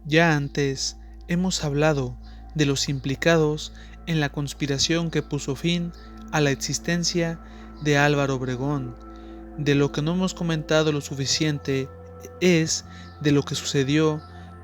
Ya antes hemos hablado de los implicados en la conspiración que puso fin a la existencia de Álvaro Obregón. De lo que no hemos comentado lo suficiente es de lo que sucedió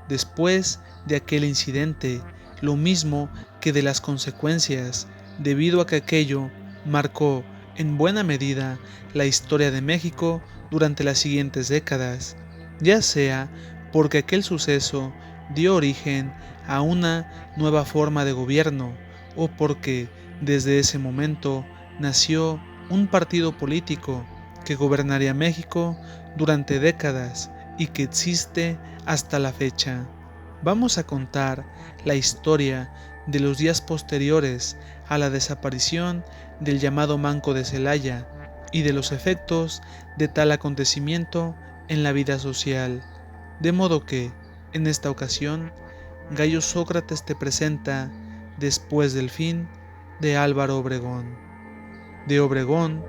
después de aquel incidente, lo mismo que de las consecuencias, debido a que aquello marcó en buena medida la historia de México durante las siguientes décadas, ya sea porque aquel suceso dio origen a una nueva forma de gobierno o porque desde ese momento nació un partido político que gobernaría México durante décadas y que existe hasta la fecha. Vamos a contar la historia de los días posteriores a la desaparición del llamado Manco de Celaya y de los efectos de tal acontecimiento en la vida social. De modo que, en esta ocasión, Gallo Sócrates te presenta Después del fin de Álvaro Obregón. De Obregón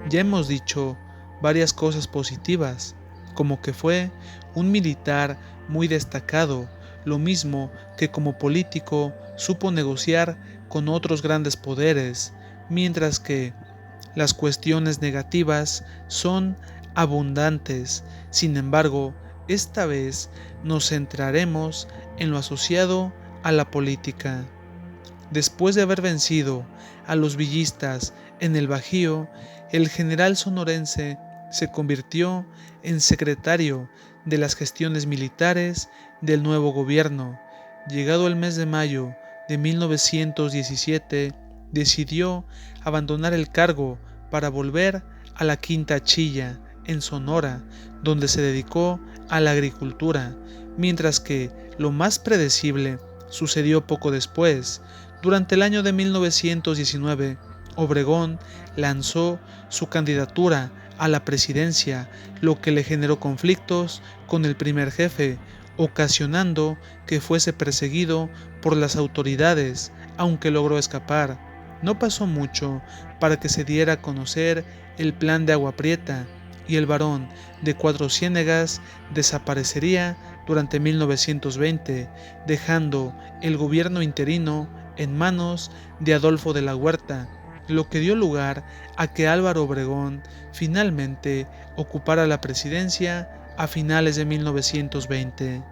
ya hemos dicho varias cosas positivas, como que fue un militar muy destacado, lo mismo que como político supo negociar con otros grandes poderes, mientras que las cuestiones negativas son abundantes. Sin embargo, esta vez nos centraremos en lo asociado a la política. Después de haber vencido a los villistas en el Bajío, el general sonorense se convirtió en secretario de las gestiones militares del nuevo gobierno. Llegado el mes de mayo de 1917, decidió abandonar el cargo para volver a la Quinta Chilla, en Sonora, donde se dedicó a la agricultura, mientras que lo más predecible sucedió poco después. Durante el año de 1919, Obregón lanzó su candidatura a la presidencia, lo que le generó conflictos con el primer jefe, ocasionando que fuese perseguido por las autoridades, aunque logró escapar. No pasó mucho para que se diera a conocer el plan de Agua Prieta, y el barón de Cuatro Ciénegas desaparecería durante 1920, dejando el gobierno interino en manos de Adolfo de la Huerta, lo que dio lugar a que Álvaro Obregón finalmente ocupara la presidencia a finales de 1920.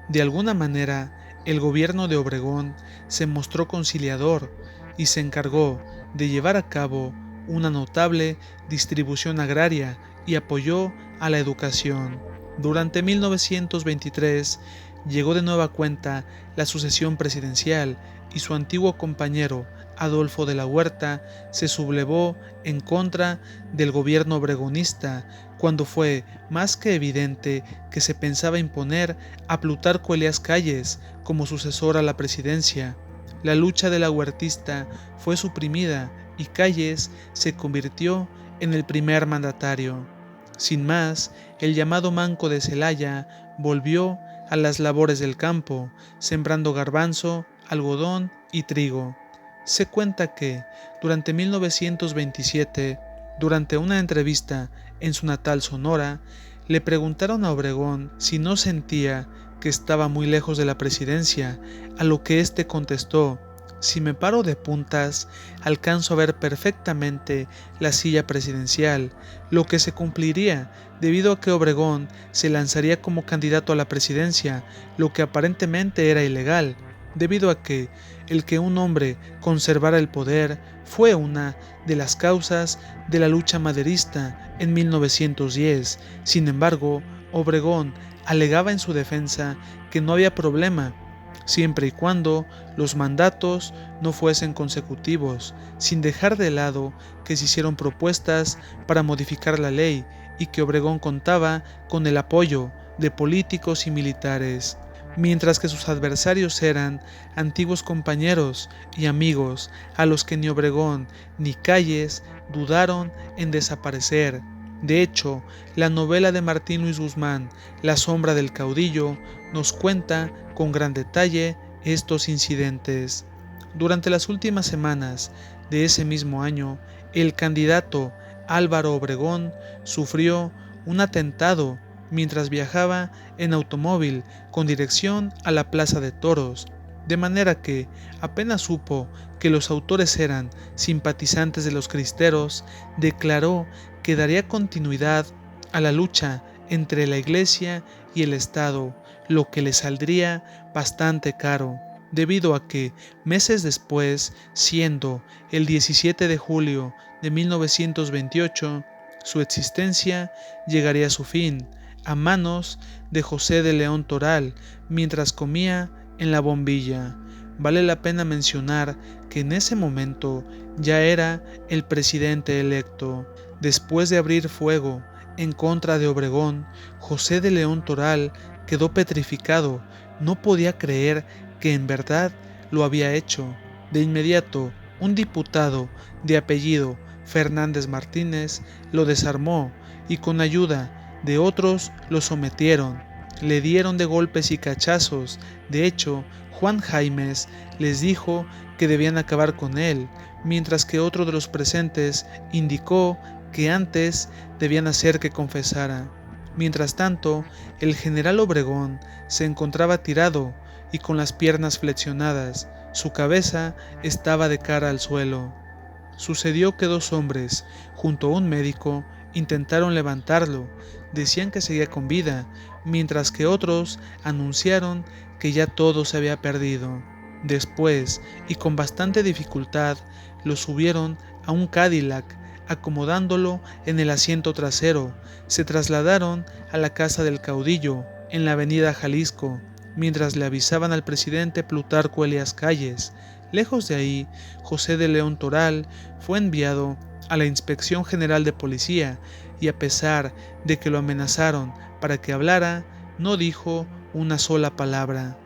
De alguna manera, el gobierno de Obregón se mostró conciliador y se encargó de llevar a cabo una notable distribución agraria y apoyó a la educación. Durante 1923 llegó de nueva cuenta la sucesión presidencial y su antiguo compañero Adolfo de la Huerta se sublevó en contra del gobierno obregonista cuando fue más que evidente que se pensaba imponer a Plutarco Elías Calles como sucesor a la presidencia. La lucha de la huertista fue suprimida y Calles se convirtió en el primer mandatario. Sin más, el llamado Manco de Celaya volvió a las labores del campo, sembrando garbanzo, algodón y trigo. Se cuenta que, durante 1927, durante una entrevista en su natal Sonora, le preguntaron a Obregón si no sentía que estaba muy lejos de la presidencia, a lo que éste contestó: si me paro de puntas, alcanzo a ver perfectamente la silla presidencial, lo que se cumpliría debido a que Obregón se lanzaría como candidato a la presidencia, lo que aparentemente era ilegal, debido a que el que un hombre conservara el poder fue una de las causas de la lucha maderista en 1910. Sin embargo, Obregón alegaba en su defensa que no había problema, siempre y cuando los mandatos no fuesen consecutivos, sin dejar de lado que se hicieron propuestas para modificar la ley y que Obregón contaba con el apoyo de políticos y militares, mientras que sus adversarios eran antiguos compañeros y amigos a los que ni Obregón ni Calles dudaron en desaparecer. De hecho, la novela de Martín Luis Guzmán, La sombra del caudillo, nos cuenta con gran detalle estos incidentes. Durante las últimas semanas de ese mismo año, el candidato Álvaro Obregón sufrió un atentado mientras viajaba en automóvil con dirección a la Plaza de Toros, de manera que apenas supo que los autores eran simpatizantes de los cristeros, declaró que daría continuidad a la lucha entre la Iglesia y el Estado, lo que le saldría bastante caro, debido a que meses después, siendo el 17 de julio de 1928, su existencia llegaría a su fin, a manos de José de León Toral, mientras comía en la bombilla. Vale la pena mencionar que en ese momento ya era el presidente electo. Después de abrir fuego en contra de Obregón, José de León Toral quedó petrificado, no podía creer que en verdad lo había hecho. De inmediato, un diputado de apellido Fernández Martínez lo desarmó y con ayuda de otros lo sometieron. Le dieron de golpes y cachazos. De hecho, Juan Jaimes les dijo que debían acabar con él, mientras que otro de los presentes indicó que antes debían hacer que confesara. Mientras tanto, el general Obregón se encontraba tirado y con las piernas flexionadas. Su cabeza estaba de cara al suelo. Sucedió que dos hombres, junto a un médico, intentaron levantarlo. Decían que seguía con vida, mientras que otros anunciaron que ya todo se había perdido. Después, y con bastante dificultad, lo subieron a un Cadillac, acomodándolo en el asiento trasero. Se trasladaron a la casa del caudillo, en la avenida Jalisco, mientras le avisaban al presidente Plutarco Elías Calles. Lejos de ahí, José de León Toral fue enviado a la Inspección General de Policía y a pesar de que lo amenazaron para que hablara, no dijo una sola palabra.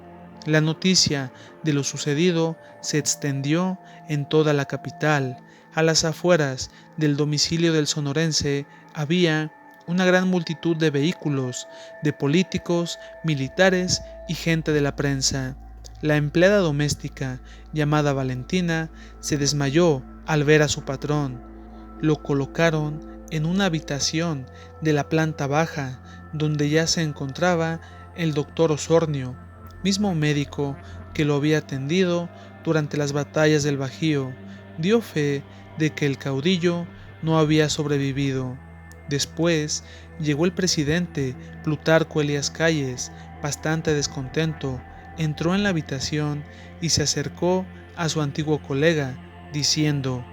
La noticia de lo sucedido se extendió en toda la capital. A las afueras del domicilio del sonorense había una gran multitud de vehículos, de políticos, militares y gente de la prensa. La empleada doméstica, llamada Valentina, se desmayó al ver a su patrón. Lo colocaron en una habitación de la planta baja, donde ya se encontraba el doctor Osornio, mismo médico que lo había atendido durante las batallas del Bajío. Dio fe de que el caudillo no había sobrevivido. Después llegó el presidente Plutarco Elías Calles, bastante descontento. Entró en la habitación y se acercó a su antiguo colega, diciendo: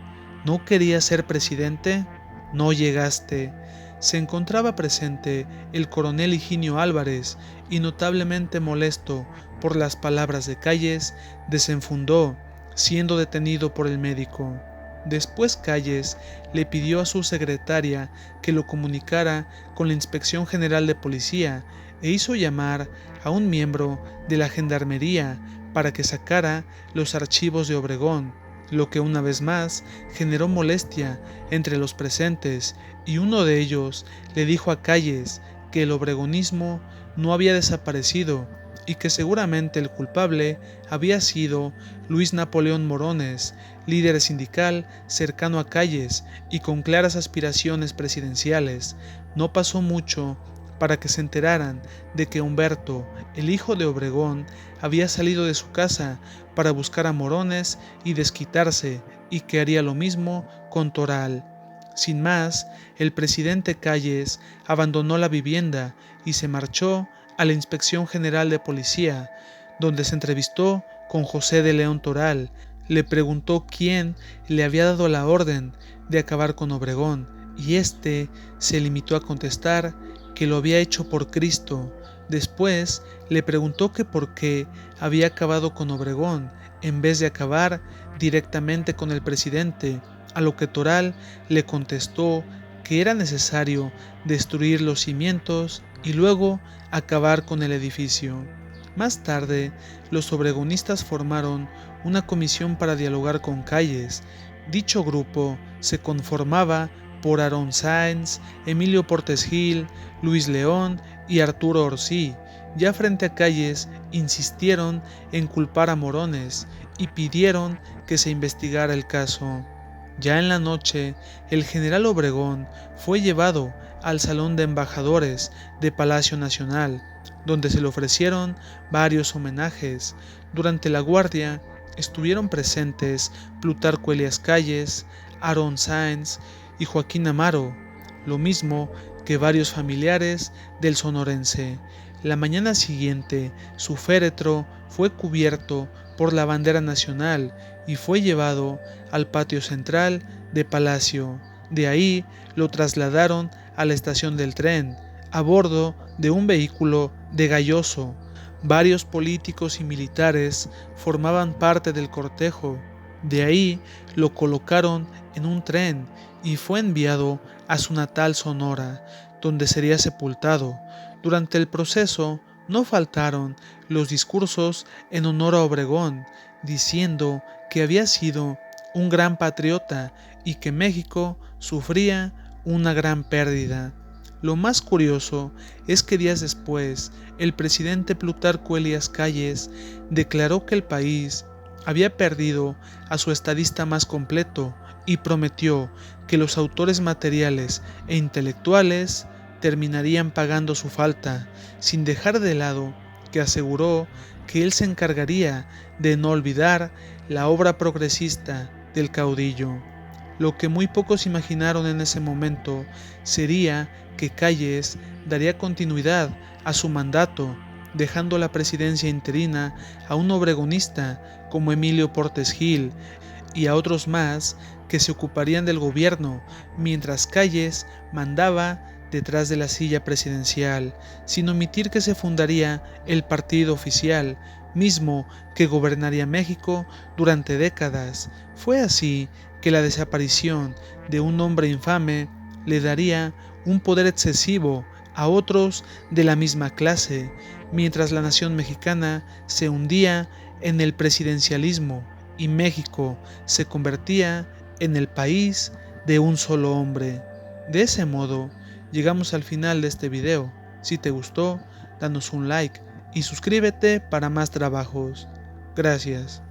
¿No querías ser presidente? No llegaste. Se encontraba presente el coronel Higinio Álvarez y, notablemente molesto por las palabras de Calles, desenfundó, siendo detenido por el médico. Después Calles le pidió a su secretaria que lo comunicara con la Inspección General de Policía e hizo llamar a un miembro de la Gendarmería para que sacara los archivos de Obregón, lo que una vez más generó molestia entre los presentes, y uno de ellos le dijo a Calles que el obregonismo no había desaparecido y que seguramente el culpable había sido Luis Napoleón Morones, líder sindical cercano a Calles y con claras aspiraciones presidenciales. No pasó mucho para que se enteraran de que Humberto, el hijo de Obregón, había salido de su casa para buscar a Morones y desquitarse, y que haría lo mismo con Toral. Sin más, el presidente Calles abandonó la vivienda y se marchó a la Inspección General de Policía, donde se entrevistó con José de León Toral. Le preguntó quién le había dado la orden de acabar con Obregón, y éste se limitó a contestar que lo había hecho por Cristo. Después le preguntó que por qué había acabado con Obregón en vez de acabar directamente con el presidente, a lo que Toral le contestó que era necesario destruir los cimientos y luego acabar con el edificio. Más tarde, los obregonistas formaron una comisión para dialogar con Calles. Dicho grupo se conformaba por Aarón Sáenz, Emilio Portes Gil, Luis León y Arturo Orsí. Ya frente a Calles insistieron en culpar a Morones y pidieron que se investigara el caso. Ya en la noche, el general Obregón fue llevado al Salón de Embajadores de Palacio Nacional, donde se le ofrecieron varios homenajes. Durante la guardia estuvieron presentes Plutarco Elías Calles, Aaron Sáenz y Joaquín Amaro, lo mismo que varios familiares del sonorense. La mañana siguiente, su féretro fue cubierto por la bandera nacional y fue llevado al patio central de Palacio. De ahí lo trasladaron a la estación del tren, a bordo de un vehículo de galloso. Varios políticos y militares formaban parte del cortejo. De ahí lo colocaron en un tren y fue enviado a su natal Sonora, donde sería sepultado. Durante el proceso no faltaron los discursos en honor a Obregón, diciendo que había sido un gran patriota y que México sufría una gran pérdida. Lo más curioso es que días después, el presidente Plutarco Elías Calles declaró que el país había perdido a su estadista más completo y prometió que los autores materiales e intelectuales terminarían pagando su falta, sin dejar de lado que aseguró que él se encargaría de no olvidar la obra progresista del caudillo. Lo que muy pocos imaginaron en ese momento sería que Calles daría continuidad a su mandato, dejando la presidencia interina a un obregonista como Emilio Portes Gil y a otros más que se ocuparían del gobierno, mientras Calles mandaba detrás de la silla presidencial, sin omitir que se fundaría el partido oficial, mismo que gobernaría México durante décadas. Fue así que la desaparición de un hombre infame le daría un poder excesivo a otros de la misma clase, mientras la nación mexicana se hundía en el presidencialismo y México se convertía en el país de un solo hombre. De ese modo, llegamos al final de este video. Si te gustó, danos un like y suscríbete para más trabajos. Gracias.